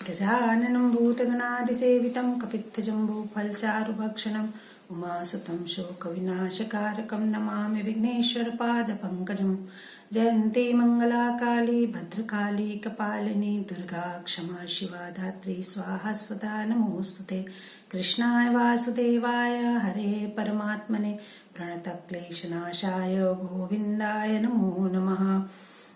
गजाननं भूतगणादिसेवितं कपित्थजम्बूफलचारुभक्षणम् उमासुतं शोकविनाशकारकं नमामि विघ्नेश्वरपादपङ्कजं। जयन्ती मङ्गलाकाली भद्रकाली कपालिनी दुर्गा क्षमा शिवा धात्री स्वाहा स्वधा नमोऽस्तुते। कृष्णाय वासुदेवाय हरे परमात्मने प्रणतक्लेशनाशाय गोविन्दाय नमो नमः।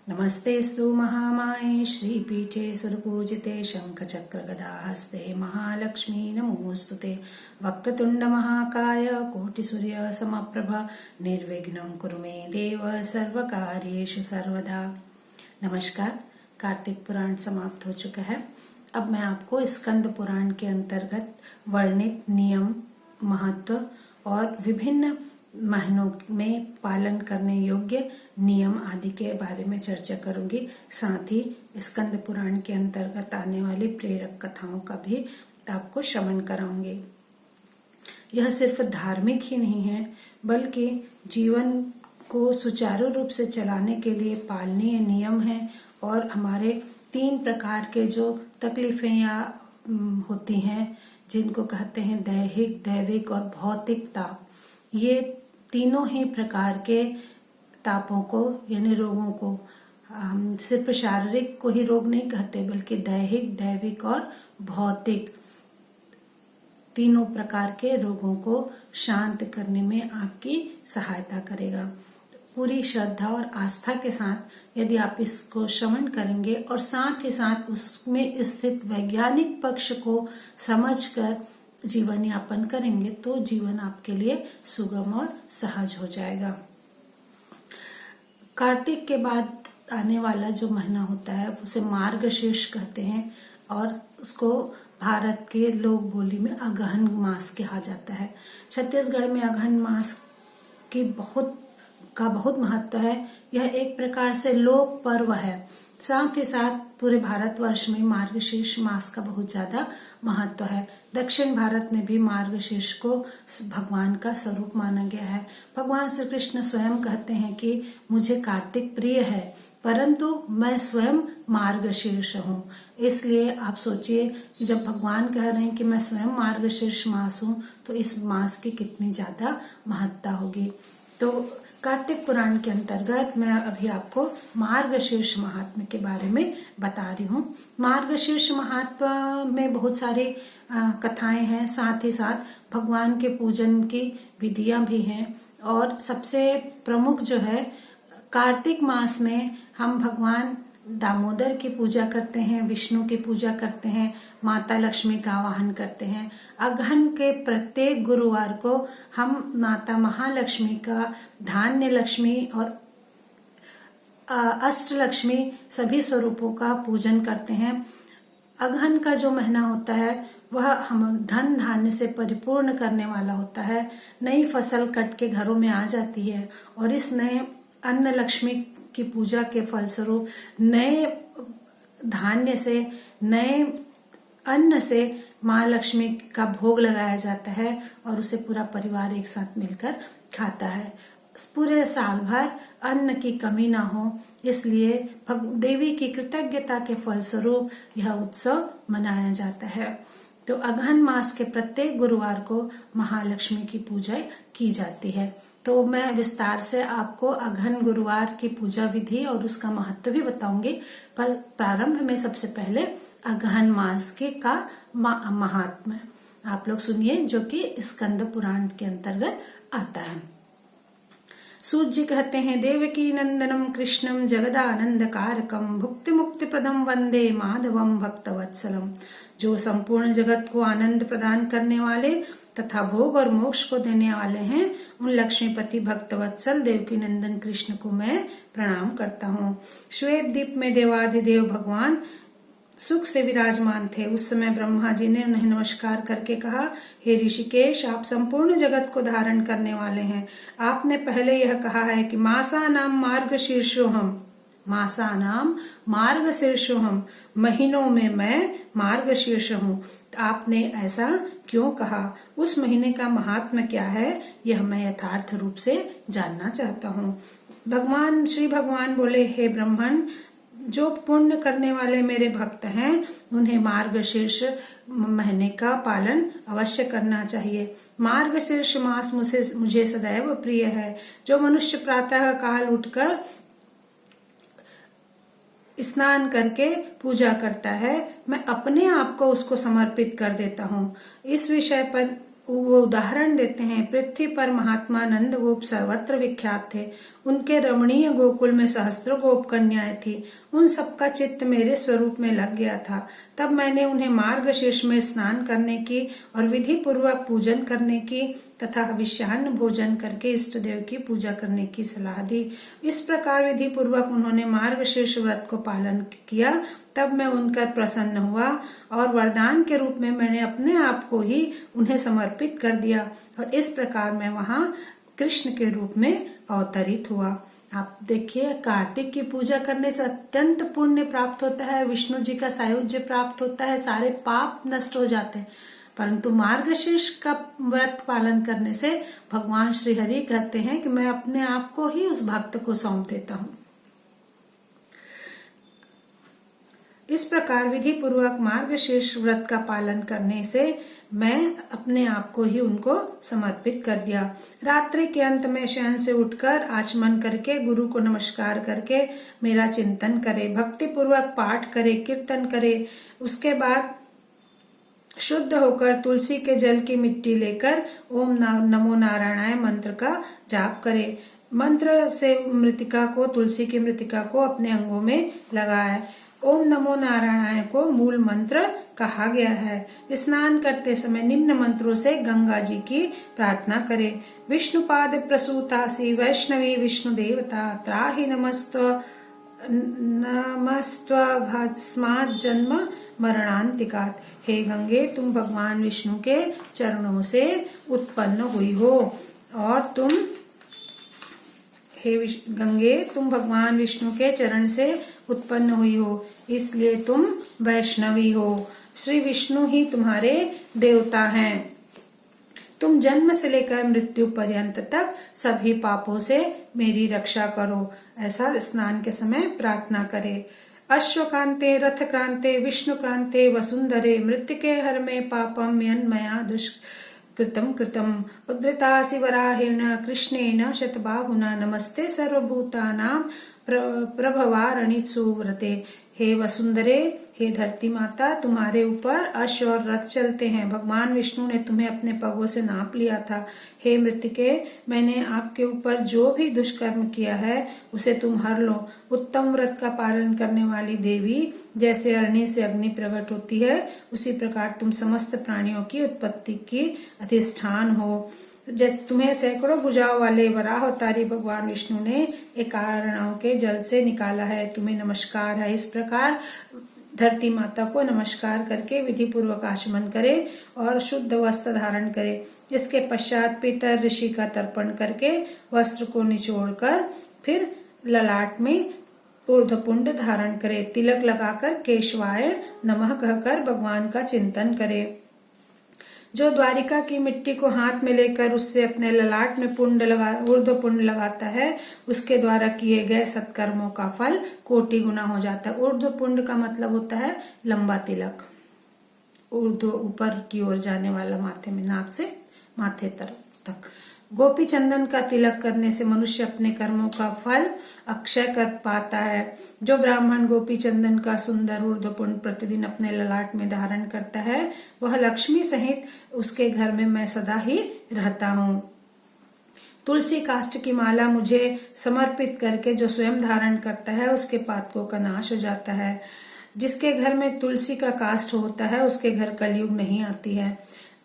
नमस्तेस्तु महामाये श्रीपीठे सुरपूजिते शङ्खचक्रगदाहस्ते महालक्ष्मी नमोऽस्तुते। वक्रतुण्ड महाकाय कोटिसूर्य समप्रभ निर्विघ्नं कुरु मे देव सर्वकार्येषु सर्वदा। नमस्कार। कार्तिक पुराण समाप्त हो चुका है। अब मैं आपको स्कंद पुराण के अंतर्गत वर्णित नियम, महत्व और विभिन्न महीनों में पालन करने योग्य नियम आदि के बारे में चर्चा करूंगी। साथ ही स्कंद पुराण के अंतर्गत आने वाली प्रेरक कथाओं का भी आपको श्रवण कराऊंगी। यह सिर्फ धार्मिक ही नहीं है, बल्कि जीवन को सुचारू रूप से चलाने के लिए पालनीय नियम है। और हमारे 3 प्रकार के जो तकलीफें या होती हैं, जिनको कहते हैं दैहिक, दैविक और भौतिक ताप, ये तीनों ही प्रकार के तापों को यानी रोगों को, हम सिर्फ शारीरिक को ही रोग नहीं कहते, बल्कि दैहिक, दैविक और भौतिक तीनों प्रकार के रोगों को शांत करने में आपकी सहायता करेगा। पूरी श्रद्धा और आस्था के साथ यदि आप इसको श्रवण करेंगे और साथ ही साथ उसमें स्थित वैज्ञानिक पक्ष को समझकर जीवन यापन करेंगे तो जीवन आपके लिए सुगम और सहज हो जाएगा। कार्तिक के बाद आने वाला जो महीना होता है उसे मार्गशीर्ष कहते हैं और उसको भारत के लोक बोली में अगहन मास कहा जाता है। छत्तीसगढ़ में अगहन मास की बहुत महत्व है। यह एक प्रकार से लोक पर्व है। साथ ही साथ पूरे भारतवर्ष में मार्गशीर्ष मास का बहुत ज्यादा महत्व है। दक्षिण भारत में भी मार्गशीर्ष को भगवान का स्वरूप माना गया है। भगवान श्री कृष्ण स्वयं कहते हैं कि मुझे कार्तिक प्रिय है, परंतु मैं स्वयं मार्गशीर्ष हूँ। इसलिए आप सोचिए कि जब भगवान कह रहे हैं कि मैं स्वयं मार्गशीर्ष मास हूँ, तो इस मास की कितनी ज्यादा महत्ता होगी। तो कार्तिक पुराण के अंतर्गत मैं अभी आपको मार्गशीर्ष महात्म्य के बारे में बता रही हूँ। मार्गशीर्ष महात्म्य में बहुत सारी कथाएं हैं, साथ ही साथ भगवान के पूजन की विधियां भी हैं। और सबसे प्रमुख जो है, कार्तिक मास में हम भगवान दामोदर की पूजा करते हैं, विष्णु की पूजा करते हैं, माता लक्ष्मी का आवाहन करते हैं। अगहन के प्रत्येक गुरुवार को हम माता महालक्ष्मी का, धान्य लक्ष्मी और अष्ट लक्ष्मी सभी स्वरूपों का पूजन करते हैं। अगहन का जो महीना होता है वह हम धन धान्य से परिपूर्ण करने वाला होता है। नई फसल कट के घरों में आ जाती है और इस नए अन्न लक्ष्मी की पूजा के फलस्वरूप नए धान्य से, नए अन्न से माँ लक्ष्मी का भोग लगाया जाता है और उसे पूरा परिवार एक साथ मिलकर खाता है। पूरे साल भर अन्न की कमी ना हो, इसलिए देवी की कृतज्ञता के फलस्वरूप यह उत्सव मनाया जाता है। तो अगहन मास के प्रत्येक गुरुवार को महालक्ष्मी की पूजा की जाती है। तो मैं विस्तार से आपको अगहन गुरुवार की पूजा विधि और उसका महत्व भी बताऊंगी। पर प्रारंभ में सबसे पहले अगहन मास के का महात्म्य आप लोग सुनिए, जो कि स्कंद पुराण के अंतर्गत आता है। सूत जी कहते हैं, देवकी नंदनम कृष्णम जगदानंद कारकम भुक्ति मुक्ति प्रदम वंदे माधवम भक्तवत्सलम। जो संपूर्ण जगत को आनंद प्रदान करने वाले तथा भोग और मोक्ष को देने वाले हैं, उन लक्ष्मीपति भक्तवत्सल देवकी नंदन कृष्ण को मैं प्रणाम करता हूँ। श्वेत द्वीप में देवाधिदेव भगवान सुख से विराजमान थे। उस समय ब्रह्मा जी ने उन्हें नमस्कार करके कहा, हे ऋषिकेश, आप संपूर्ण जगत को धारण करने वाले हैं। आपने पहले यह कहा है कि मासा नाम मार्गशीर्षोहम, मासा नाम मार्गशीर्षोहम, महीनों में मैं मार्गशीर्ष हूँ। आपने ऐसा क्यों कहा? उस महीने का महात्म्य क्या है, यह मैं यथार्थ रूप से जानना चाहता हूँ। श्री भगवान बोले, हे ब्राह्मण, जो पुण्य करने वाले मेरे भक्त हैं उन्हें मार्गशीर्ष महीने का पालन अवश्य करना चाहिए। मार्गशीर्ष मास मुझे सदैव प्रिय है। जो मनुष्य प्रातः काल उठकर स्नान करके पूजा करता है, मैं अपने आप को उसको समर्पित कर देता हूँ। इस विषय पर वो उदाहरण देते हैं। पृथ्वी पर महात्मा नंद गोप सर्वत्र विख्यात थे। उनके रमणीय गोकुल में सहस्त्रों गोप कन्याएं थी। उन सबका चित्त मेरे स्वरूप में लग गया था। तब मैंने उन्हें मार्गशीर्ष में स्नान करने की और विधि पूर्वक पूजन करने की तथा हविष्यान्न भोजन करके इष्ट देव की पूजा करने की सलाह दी। इस प्रकार विधि पूर्वक उन्होंने मार्गशीर्ष व्रत को पालन किया। तब मैं उनका प्रसन्न हुआ और वरदान के रूप में मैंने अपने आप को ही उन्हें समर्पित कर दिया और इस प्रकार मैं वहां कृष्ण के रूप में अवतरित हुआ। आप देखिए, कार्तिक की पूजा करने से अत्यंत पुण्य प्राप्त होता है, विष्णु जी का सायुज्य प्राप्त होता है, सारे पाप नष्ट हो जाते हैं। परंतु मार्गशीर्ष का व्रत पालन करने से भगवान श्री हरि कहते हैं कि मैं अपने आप को ही उस भक्त को सौंप देता हूँ। इस प्रकार विधि पूर्वक मार्गशीर्ष व्रत का पालन करने से मैं अपने आप को ही उनको समर्पित कर दिया। रात्रि के अंत में शयन से उठकर आचमन करके गुरु को नमस्कार करके मेरा चिंतन करे, भक्ति पूर्वक पाठ करे, कीर्तन करे। उसके बाद शुद्ध होकर तुलसी के जल की मिट्टी लेकर ओम नमो नारायणाय मंत्र का जाप करे। मंत्र से मृतिका को, तुलसी की मृतिका को अपने अंगों में लगाए। ओम नमो नारायणाय को मूल मंत्र कहा गया है। स्नान करते समय निम्न मंत्रों से गंगा जी की प्रार्थना करें। विष्णुपाद प्रसूतासी वैष्णवी विष्णु देवता त्राहि नमस्त्वघस्मात् जन्म मरणांतिकात्। हे गंगे, तुम भगवान विष्णु के चरणों से उत्पन्न हुई हो और तुम हे गंगे, तुम भगवान विष्णु के चरण से उत्पन्न हुई हो, इसलिए तुम वैष्णवी हो। श्री विष्णु ही तुम्हारे देवता हैं। तुम जन्म से लेकर मृत्यु पर्यंत तक सभी पापों से मेरी रक्षा करो। ऐसा स्नान के समय प्रार्थना करे। अश्वकांते रथ क्रांते विष्णु क्रांते वसुंधरे मृत्तिके हर में पापम यन्मया दुष्कृतम कृतम उद्धृतासि वराहेण कृष्णेन शतबाहुना नमस्ते सर्वभूतानां प्रभवारणि सुव्रते। हे वसुंधरे, हे धरती माता, तुम्हारे ऊपर अश्व और रथ चलते हैं। भगवान विष्णु ने तुम्हें अपने पगों से नाप लिया था। हे मृतिके, मैंने आपके ऊपर जो भी दुष्कर्म किया है उसे तुम हर लो। उत्तम व्रत का पालन करने वाली देवी जैसे अग्नि से अग्नि प्रकट होती है, उसी प्रकार तुम समस्त प्राणियों की उत्पत्ति की अधिष्ठान हो। जैसे तुम्हें सैकड़ों भुजाओं वाले वराह अवतारी भगवान विष्णु ने एकारणों के जल से निकाला है, तुम्हें नमस्कार है। इस प्रकार धरती माता को नमस्कार करके विधि पूर्वक आचमन करे और शुद्ध वस्त्र धारण करे। इसके पश्चात पितर ऋषि का तर्पण करके वस्त्र को निचोड़कर फिर ललाट में ऊर्ध्वपुंड धारण करे। तिलक लगाकर केशवाय नमः कहकर भगवान का चिंतन करे। जो द्वारिका की मिट्टी को हाथ में लेकर उससे अपने ललाट में ऊर्ध्वपुंड लगाता है, उसके द्वारा किए गए सत्कर्मों का फल कोटि गुना हो जाता है। ऊर्ध्वपुंड का मतलब होता है लंबा तिलक, ऊर्ध्व ऊपर की ओर जाने वाला, माथे में, नाक से माथे तक। गोपी चंदन का तिलक करने से मनुष्य अपने कर्मों का फल अक्षय कर पाता है। जो ब्राह्मण गोपी चंदन का सुंदर ऊर्ध्वपुंड प्रतिदिन अपने ललाट में धारण करता है, वह लक्ष्मी सहित उसके घर में मैं सदा ही रहता हूँ। तुलसी काष्ठ की माला मुझे समर्पित करके जो स्वयं धारण करता है, उसके पातकों का नाश हो जाता है। जिसके घर में तुलसी का काष्ठ होता है, उसके घर कलयुग नहीं आती है।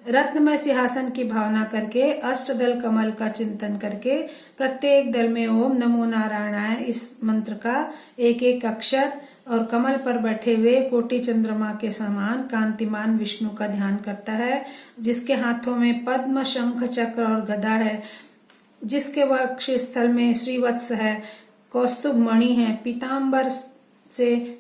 रत्नमय सिंहासन की भावना करके अष्टदल कमल का चिंतन करके प्रत्येक दल में ओम नमो नारायणाय इस मंत्र का एक एक अक्षर और कमल पर बैठे हुए कोटि चंद्रमा के समान कांतिमान विष्णु का ध्यान करता है, जिसके हाथों में पद्म, शंख, चक्र और गदा है, जिसके वक्ष स्थल में श्रीवत्स है, कौस्तुभ मणि है, पीताम्बर से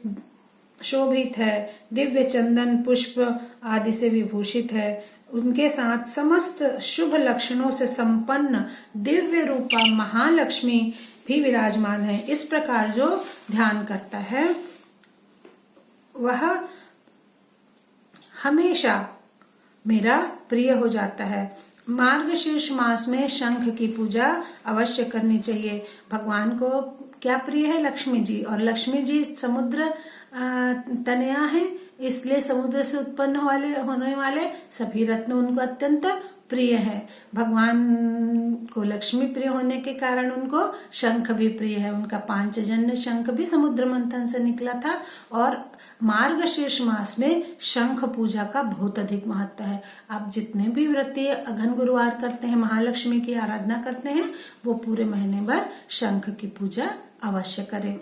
शोभित है, दिव्य चंदन पुष्प आदि से विभूषित है। उनके साथ समस्त शुभ लक्षणों से संपन्न दिव्य रूपा महालक्ष्मी भी विराजमान है। इस प्रकार जो ध्यान करता है वह हमेशा मेरा प्रिय हो जाता है। मार्गशीर्ष मास में शंख की पूजा अवश्य करनी चाहिए। भगवान को क्या प्रिय है? लक्ष्मी जी, और लक्ष्मी जी समुद्र तनया है, इसलिए समुद्र से उत्पन्न होने वाले सभी रत्न उनको अत्यंत प्रिय है। भगवान को लक्ष्मी प्रिय होने के कारण उनको शंख भी प्रिय है। उनका पांचजन्य शंख भी समुद्र मंथन से निकला था। और मार्गशीर्ष मास में शंख पूजा का बहुत अधिक महत्व है। आप जितने भी व्रती अघन गुरुवार करते हैं, महालक्ष्मी की आराधना करते हैं, वो पूरे महीने भर शंख की पूजा अवश्य करें।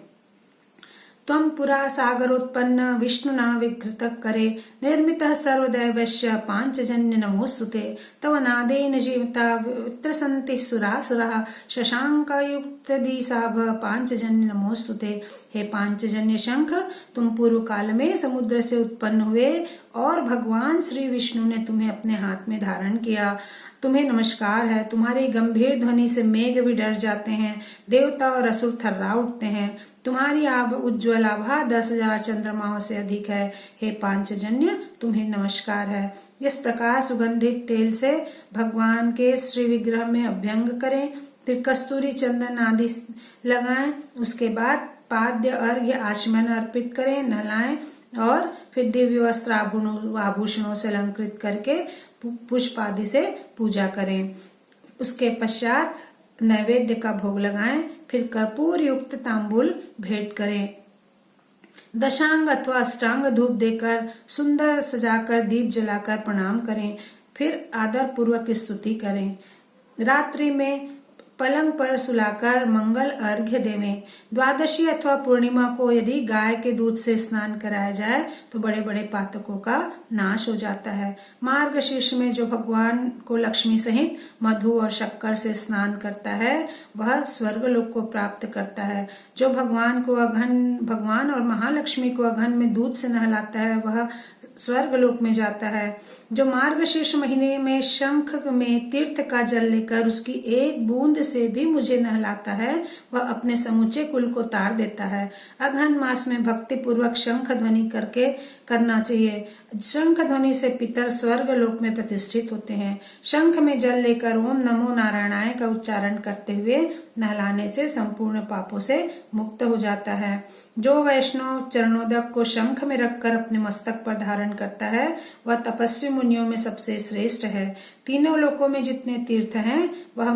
त्वं पुरा सागरोत्पन्न विष्णुना विघृत करे निर्मितः सर्वदैवस्य पांचजन्य नमोस्तुते तव नादेन जीवता वित्रसन्ति सुरासुरः शशांकयुक्त दिशाभ पांचजन्य नमोस्तुते। हे पांचजन्य शंख, तुम पूर्व काल में समुद्र से उत्पन्न हुए और भगवान श्री विष्णु ने तुम्हें अपने हाथ में धारण किया। तुम्हें नमस्कार है। तुम्हारी गंभीर ध्वनि से मेघ भी डर जाते हैं, देवता और असुर थर्रा उठते हैं। तुम्हारी उज्ज्वल आभा 10,000 चंद्रमाओं से अधिक है। हे पांचजन्य, तुम्हें नमस्कार है। इस प्रकार सुगंधित तेल से भगवान के श्री विग्रह में अभ्यंग करें, फिर कस्तूरी चंदन आदि लगाएं। उसके बाद पाद्य अर्घ्य आचमन अर्पित करें, नहलाएं और फिर दिव्य वस्त्र आभूषणों से अलंकृत करके पुष्प आदि से पूजा करें। उसके पश्चात नैवेद्य का भोग लगाएं, फिर कर्पूर युक्त तांबूल भेंट करें। दशांग अथवा अष्टांग धूप देकर सुंदर सजाकर दीप जलाकर प्रणाम करें, फिर आदर पूर्वक स्तुति करें। रात्रि में पलंग पर सुलाकर मंगल अर्घ्य देवें। द्वादशी अथवा पूर्णिमा को यदि गाय के दूध से स्नान कराया जाए तो बड़े बड़े पातकों का नाश हो जाता है। मार्गशीर्ष में जो भगवान को लक्ष्मी सहित मधु और शक्कर से स्नान करता है वह स्वर्गलोक को प्राप्त करता है। जो भगवान और महालक्ष्मी को अघन में दूध से नहलाता है वह स्वर्गलोक में जाता है। जो मार्गशीर्ष महीने में शंख में तीर्थ का जल लेकर उसकी एक बूंद से भी मुझे नहलाता है वह अपने समूचे कुल को तार देता है। अघन मास में भक्ति पूर्वक शंख ध्वनि करके करना चाहिए। शंख ध्वनि से पितर स्वर्ग लोक में प्रतिष्ठित होते हैं। शंख में जल लेकर ओम नमो नारायणाय का उच्चारण करते हुए नहलाने से संपूर्ण पापों से मुक्त हो जाता है। जो वैष्णव चरणोदक को शंख में रखकर अपने मस्तक पर धारण करता है वह तपस्वी मुनियों में सबसे श्रेष्ठ है। तीनों लोकों में जितने तीर्थ हैं वह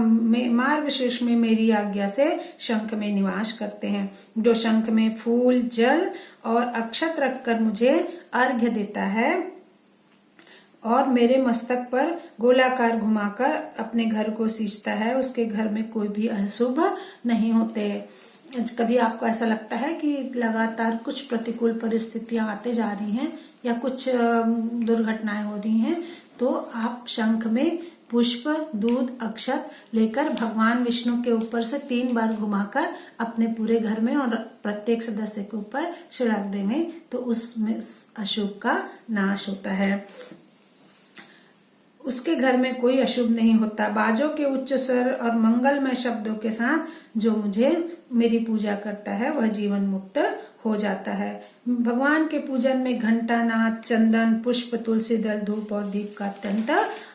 मार्गशीर्ष में मेरी आज्ञा से शंख में निवास करते हैं। जो शंख में फूल, जल और अक्षत रखकर मुझे अर्घ्य देता है और मेरे मस्तक पर गोलाकार घुमाकर अपने घर को सींचता है उसके घर में कोई भी अशुभ नहीं होते। कभी आपको ऐसा लगता है कि लगातार कुछ प्रतिकूल परिस्थितियां आते जा रही हैं या कुछ दुर्घटनाएं हो रही हैं, तो आप शंख में पुष्प, दूध, अक्षत लेकर भगवान विष्णु के ऊपर से 3 बार घुमाकर अपने पूरे घर में और प्रत्येक सदस्य के ऊपर छिड़क दें तो उसमें अशुभ का नाश होता है। उसके घर में कोई अशुभ नहीं होता। बाजों के उच्च स्वर और मंगलमय शब्दों के साथ जो मुझे मेरी पूजा करता है वह जीवन मुक्त हो जाता है। भगवान के पूजन में घंटा, नाद, चंदन, पुष्प, तुलसी दल, धूप और दीप का अत्यंत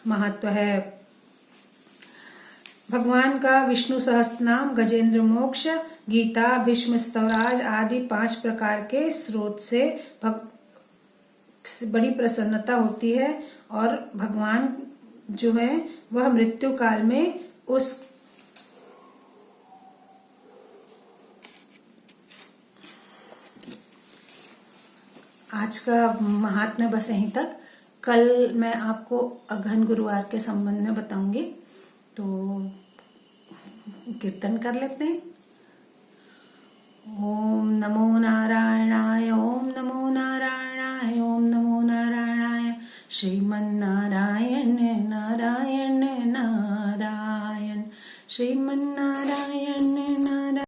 महत्व है। भगवान का विष्णु सहस्त्रनाम, गजेंद्र मोक्ष, गीता, भीष्म स्तवराज आदि 5 प्रकार के स्रोत से बड़ी प्रसन्नता होती है और भगवान जो है वह मृत्यु काल में उस आज का महात्म्य बस यहीं तक। कल मैं आपको अघन गुरुवार के संबंध में बताऊंगी, तो कीर्तन कर लेते हैं। ओम नमो नारायणाय, ओम नमो नारायणाय, ओम नमो नारायणाय। श्रीमन्नारायण नारायण नारायण, श्रीमन्नारायण